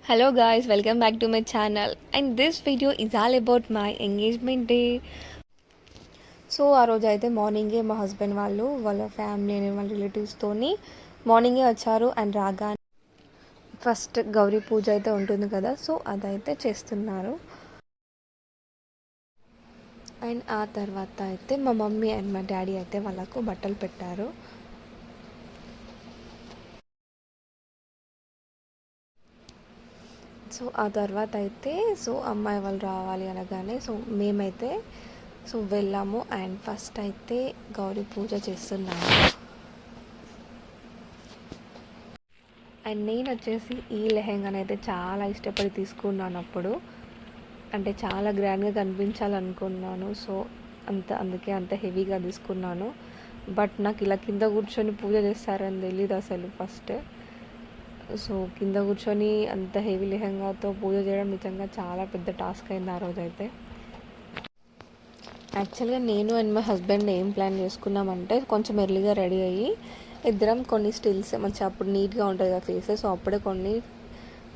Hello guys, welcome back to my channel, and this video is all about my engagement day. So ఆ రోజు అయితే మార్నింగే మా husband వాళ్ళ ఫ్యామిలీ అని వాళ్ళ రిలేటివ్స్తోని మార్నింగే వచ్చారు. అండ్ రాగా ఫస్ట్ గౌరీ పూజ అయితే ఉంటుంది కదా, సో అదైతే చేస్తున్నారు. అండ్ ఆ తర్వాత అయితే మా మమ్మీ అండ్ మా డాడీ అయితే వాళ్ళకు బట్టలు పెట్టారు. సో ఆ తర్వాత అయితే అమ్మాయి వాళ్ళు రావాలి అనగానే మేమైతే వెళ్ళాము. అండ్ ఫస్ట్ అయితే గౌరీ పూజ చేస్తున్నాము. అండ్ నేను వచ్చేసి ఈ లెహెంగాని అయితే చాలా ఇష్టపడి తీసుకున్నాను. అప్పుడు అంటే చాలా గ్రాండ్గా కనిపించాలనుకున్నాను. అందుకే అంత హెవీగా తీసుకున్నాను. బట్ నాకు ఇలా కింద కూర్చొని పూజ చేస్తారని తెలీదు అసలు ఫస్ట్. కింద కూర్చొని అంత హెవీ లెహంగాతో పూజ చేయడం నిజంగా చాలా పెద్ద టాస్క్ అయింది ఆ రోజైతే. యాక్చువల్గా నేను అండ్ మా హస్బెండ్ ఏం ప్లాన్ చేసుకున్నామంటే కొంచెం ఎర్లీగా రెడీ అయ్యి ఇద్దరం కొన్ని స్టిల్స్ మంచిగా అప్పుడు నీట్గా ఉంటుంది కదా ఫేస్, అప్పుడే కొన్ని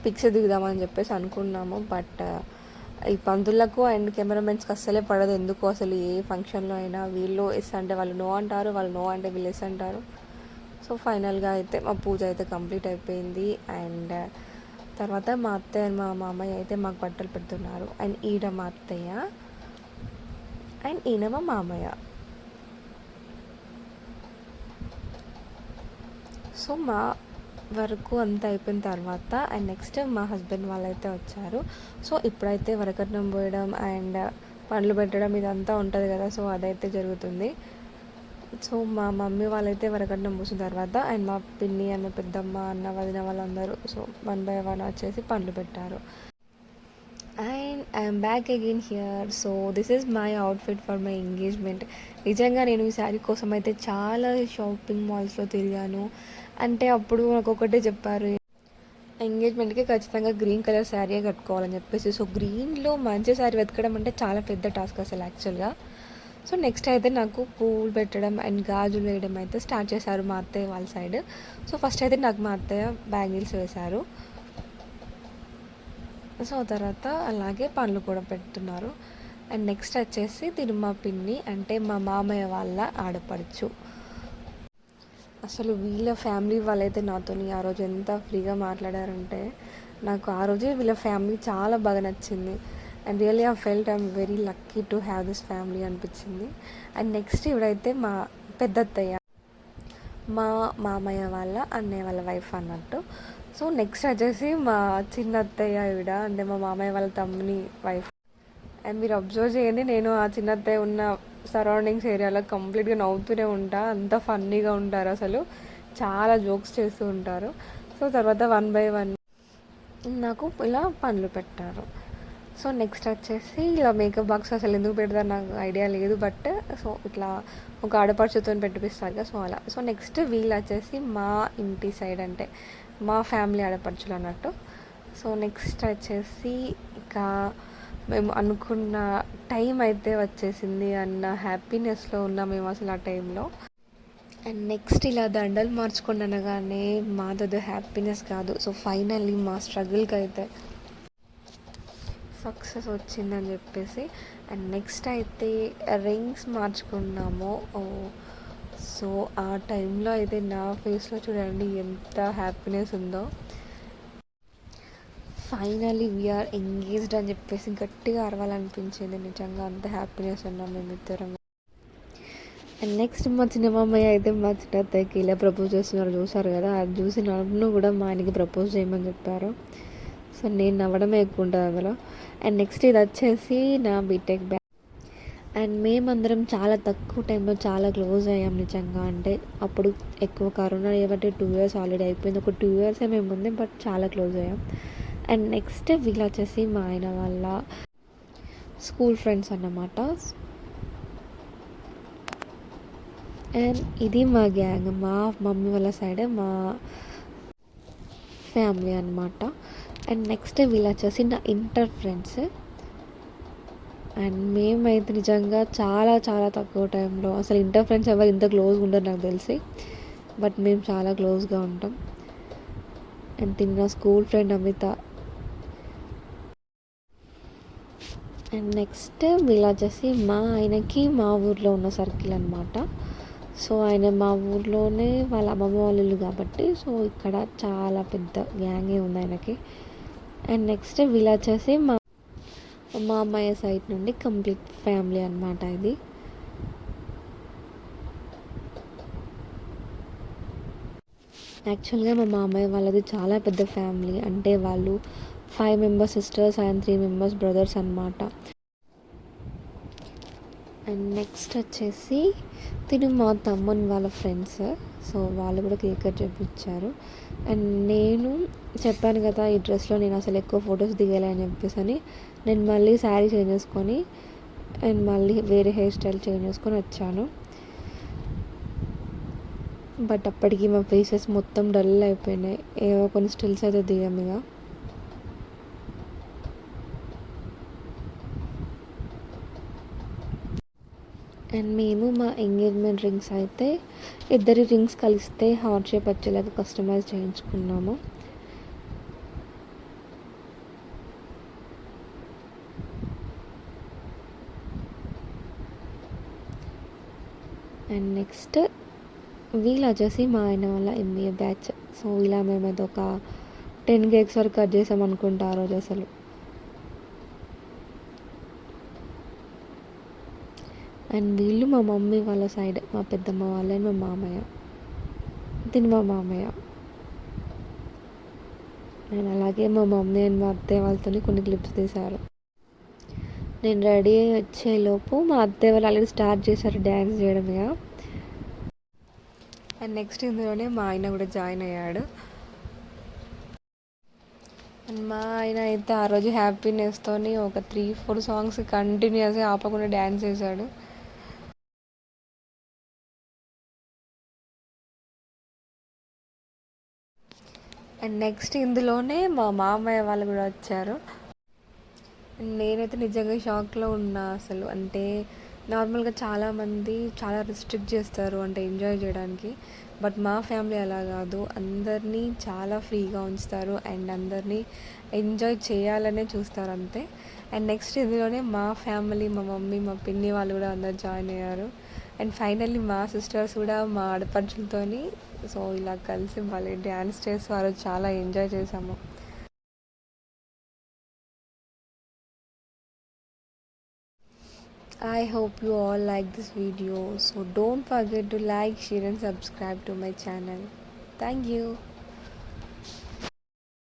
పిక్స్ దిగుదామని చెప్పేసి అనుకున్నాము. బట్ ఈ పంతులకు అండ్ కెమెరామెన్స్కి అస్సలే పడదు ఎందుకు. అసలు ఏ ఫంక్షన్లో అయినా వీళ్ళు ఎస్ అంటే వాళ్ళు నో అంటారు, వాళ్ళు నో అంటే వీళ్ళు ఎస్ అంటారు. ఫైనల్గా అయితే మా పూజ అయితే కంప్లీట్ అయిపోయింది. అండ్ తర్వాత మా అత్తయ్య అండ్ మా మామయ్య అయితే మాకు బట్టలు పెడుతున్నారు. అండ్ ఈడ మా అత్తయ్య అండ్ ఈయన మా మామయ్య. మా వరకు అంతా అయిపోయిన తర్వాత అండ్ నెక్స్ట్ మా హస్బెండ్ వాళ్ళైతే వచ్చారు. ఇప్పుడైతే వరకట్నం పోయడం అండ్ పండ్లు పెట్టడం ఇదంతా ఉంటుంది కదా, అదైతే జరుగుతుంది. మా మమ్మీ వాళ్ళైతే వరకట్నం పూసిన తర్వాత అండ్ మా పిన్ని అండ్ మా పెద్దమ్మ అన్న వదిన వాళ్ళందరూ వన్ బై వన్ వచ్చేసి పండ్లు పెట్టారు. And I'm back again here. This is my outfit for my engagement. నిజంగా నేను ఈ శారీ కోసం అయితే చాలా షాపింగ్ మాల్స్లో తిరిగాను. అంటే అప్పుడు నాకు ఒకటే చెప్పారు, ఎంగేజ్మెంట్కి ఖచ్చితంగా గ్రీన్ కలర్ శారీయే కట్టుకోవాలని చెప్పేసి. గ్రీన్లో మంచి శారీ వెతకడం అంటే చాలా పెద్ద టాస్క్ అసలు యాక్చువల్గా. నెక్స్ట్ అయితే నాకు పూలు పెట్టడం అండ్ గాజులు వేయడం అయితే స్టార్ట్ చేశారు మా అత్తయ్య వాళ్ళ సైడ్. ఫస్ట్ అయితే నాకు మా అత్తయ్య బ్యాంగిల్స్ వేశారు. తర్వాత అలాగే పండ్లు కూడా పెడుతున్నారు. అండ్ నెక్స్ట్ వచ్చేసి తిను మా పిన్ని అంటే మా మామయ్య వాళ్ళ ఆడపడుచు. అసలు వీళ్ళ ఫ్యామిలీ వాళ్ళైతే నాతో ఆ రోజు ఎంత ఫ్రీగా మాట్లాడారంటే నాకు ఆ రోజే వీళ్ళ ఫ్యామిలీ చాలా బాగా నచ్చింది. And really I felt I'm very lucky to have this family అనిపించింది. అండ్ నెక్స్ట్ ఇవిడైతే మా పెద్దత్తయ్య, మా మామయ్య వాళ్ళ అన్నయ్య వాళ్ళ వైఫ్ అన్నట్టు. నెక్స్ట్ వచ్చేసి మా చిన్న అత్తయ్య ఈవిడ అంటే మా మామయ్య వాళ్ళ తమ్ముని వైఫ్. అండ్ మీరు అబ్జర్వ్ చేయండి, నేను ఆ చిన్న అత్తయ్య ఉన్న సరౌండింగ్స్ ఏరియాలో కంప్లీట్గా నవ్వుతూనే ఉంటా. అంత ఫన్నీగా ఉంటారు, అసలు చాలా జోక్స్ చేస్తూ ఉంటారు. తర్వాత వన్ బై వన్ నాకు ఇలా పండ్లు పెట్టారు. నెక్స్ట్ వచ్చేసి ఇలా మేకప్ బాక్స్ అసలు ఎందుకు పెడతారు నాకు ఐడియా లేదు. బట్ ఇట్లా ఒక ఆడపడుచుతో పెట్టిపిస్తారు కదా, అలా. నెక్స్ట్ వీళ్ళు వచ్చేసి మా ఇంటి సైడ్ అంటే మా ఫ్యామిలీ ఆడపడుచులు అన్నట్టు. నెక్స్ట్ వచ్చేసి ఇక మేము అనుకున్న టైం అయితే వచ్చేసింది అన్న హ్యాపీనెస్లో ఉన్నాం మేము అసలు ఆ టైంలో. అండ్ నెక్స్ట్ ఇలా దండలు మార్చుకోండి అనగానే మాది హ్యాపీనెస్ కాదు. ఫైనల్లీ మా స్ట్రగుల్కి అయితే సక్సెస్ వచ్చిందని చెప్పేసి. అండ్ నెక్స్ట్ అయితే రింగ్స్ మార్చుకున్నాము. ఆ టైంలో అయితే నా ఫేస్లో చూడండి ఎంత హ్యాపీనెస్ ఉందో. ఫైనలీ వీఆర్ ఎంగేజ్డ్ అని చెప్పేసి గట్టిగా అరవాలనిపించింది. నిజంగా అంత హ్యాపీనెస్ ఉన్నాం మేమిద్దరం. అండ్ నెక్స్ట్ మా చిన్నమామయ్య అయితే మా చిన్నత్తయ్యకి ఇలా ప్రపోజ్ చేస్తున్నారు చూసారు కదా, అది చూసి నన్ను కూడా మా ఆయనకి ప్రపోజ్ చేయమని చెప్పారు. నేను నవ్వడమే ఎక్కువ ఉంటుంది అందులో. అండ్ నెక్స్ట్ ఇది వచ్చేసి నా బీటెక్ బ్యాచ్. అండ్ మేమందరం చాలా తక్కువ టైంలో చాలా క్లోజ్ అయ్యాం నిజంగా. అంటే అప్పుడు ఎక్కువ కరోనా ఏమంటే 2 years ఆల్రెడీ అయిపోయింది, ఒక 2 years మేము ఉంది, బట్ చాలా క్లోజ్ అయ్యాం. అండ్ నెక్స్ట్ వీళ్ళు వచ్చేసి మా ఆయన వాళ్ళ స్కూల్ ఫ్రెండ్స్ అన్నమాట. అండ్ ఇది మా గ్యాంగ్, మా మమ్మీ వాళ్ళ సైడ్ మా ఫ్యామిలీ అనమాట. అండ్ నెక్స్ట్ వీళ్ళు వచ్చేసి నా ఇంటర్ ఫ్రెండ్స్. అండ్ మేమైతే నిజంగా చాలా చాలా తక్కువ టైంలో, అసలు ఇంటర్ ఫ్రెండ్స్ ఎవరు ఇంత క్లోజ్గా ఉండరు నాకు తెలిసి, బట్ మేము చాలా క్లోజ్గా ఉంటాం. అండ్ తిన్న school friend Amit, and next వీళ్ళు వచ్చేసి మా ఆయనకి మా ఊర్లో ఉన్న సర్కిల్ అనమాట. సో ఆయన మా ఊర్లోనే వాళ్ళ అమ్మమ్మ వాళ్ళ ఇల్లు కాబట్టి సో ఇక్కడ చాలా పెద్ద గ్యాంగే ఉంది ఆయనకి. అండ్ నెక్స్ట్ వీళ్ళు వచ్చేసి మా మా అమ్మాయి సైడ్ నుండి కంప్లీట్ ఫ్యామిలీ అనమాట ఇది. యాక్చువల్గా మా మామయ్య వాళ్ళది చాలా పెద్ద ఫ్యామిలీ, అంటే వాళ్ళు 5 members sisters and 3 members brothers అనమాట. అండ్ నెక్స్ట్ వచ్చేసి తిను మా తమ్ముని వాళ్ళ ఫ్రెండ్స్, సో వాళ్ళు కూడా కేక్ కట్ చేయించారు. అండ్ నేను చెప్పాను కదా ఈ డ్రెస్లో నేను అసలు ఎక్కువ ఫొటోస్ దిగాలి అని చెప్పేసి అని నేను మళ్ళీ శారీ చేంజ్ చేసుకొని అండ్ మళ్ళీ వేరే హెయిర్ స్టైల్ చేంజ్ చేసుకొని వచ్చాను. బట్ అప్పటికి మా ఫేసెస్ మొత్తం డల్ అయిపోయినాయి, ఏవో కొన్ని స్టిల్స్ అయితే దిగాం ఇక. అండ్ మేము మా ఎంగేజ్మెంట్ రింగ్స్ అయితే ఇద్దరి రింగ్స్ కలిస్తే హార్ట్ షేప్ వచ్చేలాగా కస్టమైజ్ చేయించుకున్నాము. అండ్ నెక్స్ట్ వీళ్ళు వచ్చేసి మా ఆయన వాళ్ళ ఎంబీఏ బ్యాచ్. సో ఇలా మేమైతే ఒక 10 కేక్స్ వరకు కట్ చేసాం అనుకుంటా ఆ రోజు అసలు. అండ్ వీళ్ళు మా మమ్మీ వాళ్ళ సైడ్, మా పెద్దమ్మ వాళ్ళే మా మామయ్య, తిని మా మామయ్య. అండ్ అలాగే మా మమ్మీ అండ్ మా అత్తయ్య వాళ్ళతో కొన్ని క్లిప్స్ తీశారు. నేను రెడీ అయ్యి వచ్చేలోపు మా అత్తయ్య వాళ్ళు ఆల్రెడీ స్టార్ట్ చేశారు డ్యాన్స్ చేయడమే. అండ్ నెక్స్ట్ ఇందులోనే మా ఆయన కూడా జాయిన్ అయ్యాడు. అండ్ మా ఆయన అయితే ఆ రోజు హ్యాపీనెస్తో ఒక 3-4 సాంగ్స్ కంటిన్యూస్గా ఆపకుండా డ్యాన్స్ చేశాడు. అండ్ నెక్స్ట్ ఇందులోనే మా మామయ్య వాళ్ళు కూడా వచ్చారు. నేనైతే నిజంగా షాక్లో ఉన్నా అసలు. అంటే నార్మల్గా చాలామంది చాలా రిస్ట్రిక్ట్ చేస్తారు అంటే ఎంజాయ్ చేయడానికి, బట్ మా ఫ్యామిలీ అలా కాదు, అందరినీ చాలా ఫ్రీగా ఉంచుతారు అండ్ అందరినీ ఎంజాయ్ చేయాలనే చూస్తారు అంతే. అండ్ నెక్స్ట్ ఇందులోనే మా ఫ్యామిలీ, మా మమ్మీ, మా పిన్ని వాళ్ళు కూడా అందరు జాయిన్ అయ్యారు. అండ్ ఫైనల్లీ మా సిస్టర్స్ కూడా మా ఆడపడుచులతోని సో ఇలా కలిసి మళ్ళీ డ్యాన్స్ చేసి వారు చాలా ఎంజాయ్ చేసాము. I hope you all like this video. So don't forget to like, share and subscribe to my channel. Thank you.